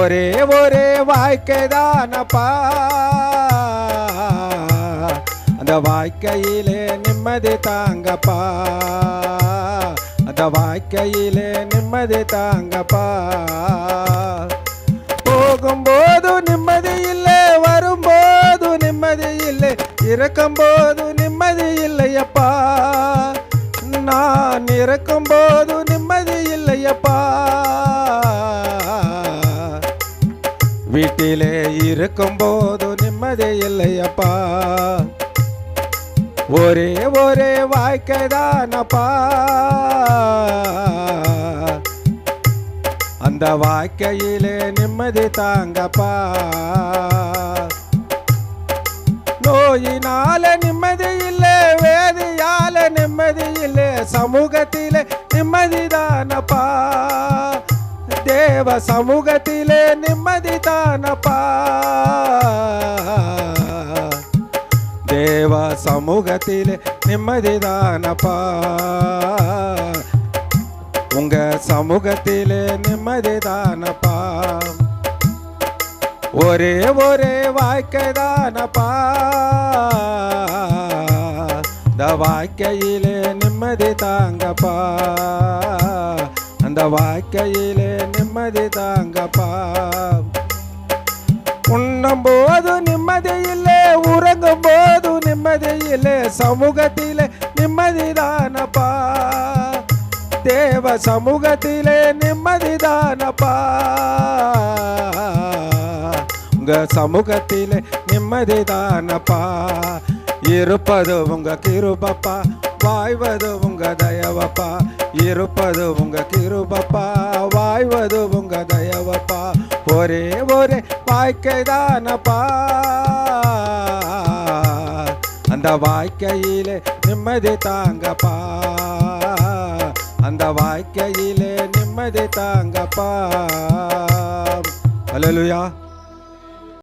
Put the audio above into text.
ஒரே ஒரே வாழ்க்கைதானப்பா, அந்த வாழ்க்கையிலே நிம்மதி தாங்கப்பா, அந்த வாழ்க்கையிலே நிம்மதி தாங்கப்பா. போகும்போது நிம்மதி இல்லை, வரும்போது நிம்மதி இல்லை, இருக்கும்போது நிம்மதி இல்லையப்பா. நான் இருக்கும்போது நிம்மதி இல்லையப்பா, வீட்டிலே இருக்கும்போது நிம்மதி இல்லையப்பா. ஒரே ஒரே வாழ்க்கைதானப்பா, அந்த வாழ்க்கையிலே நிம்மதி தாங்கப்பா. நோயினால நிம்மதி இல்லை, வேதியால நிம்மதி இல்லை, சமூகத்திலே நிம்மதிதானப்பா, தேவ சமூகத்திலே நிம்மதிதானப்பா, தேவ சமூகத்திலே நிம்மதிதானப்பா, உங்க சமூகத்திலே நிம்மதிதானப்பா. ஒரே ஒரே வாழ்க்கைதானப்பா, இந்த வாழ்க்கையிலே நிம்மதி தாங்கப்பா, அந்த வாழ்க்கையிலே நிம்மதி தாங்கப்பா. உண்ணும் போது நிம்மதி இல்லை, உறங்கும் போது நிம்மதி இல்லை, சமூகத்திலே நிம்மதிதானப்பா, தேவ சமூகத்திலே நிம்மதிதானப்பா, உங்க சமூகத்திலே நிம்மதிதானப்பா. இருப்பது உங்க கிருபப்பா, வாழ்வது உங்க தயவப்பா, இருப்பது உங்க கிருபப்பா, வாழ்வது உங்க தயவப்பா. ஒரே ஒரே வாழ்க்கைதானப்பா, அந்த வாழ்க்கையிலே நிம்மதி தாங்கப்பா, அந்த வாழ்க்கையிலே நிம்மதி தாங்கப்பா. அல்லேலூயா.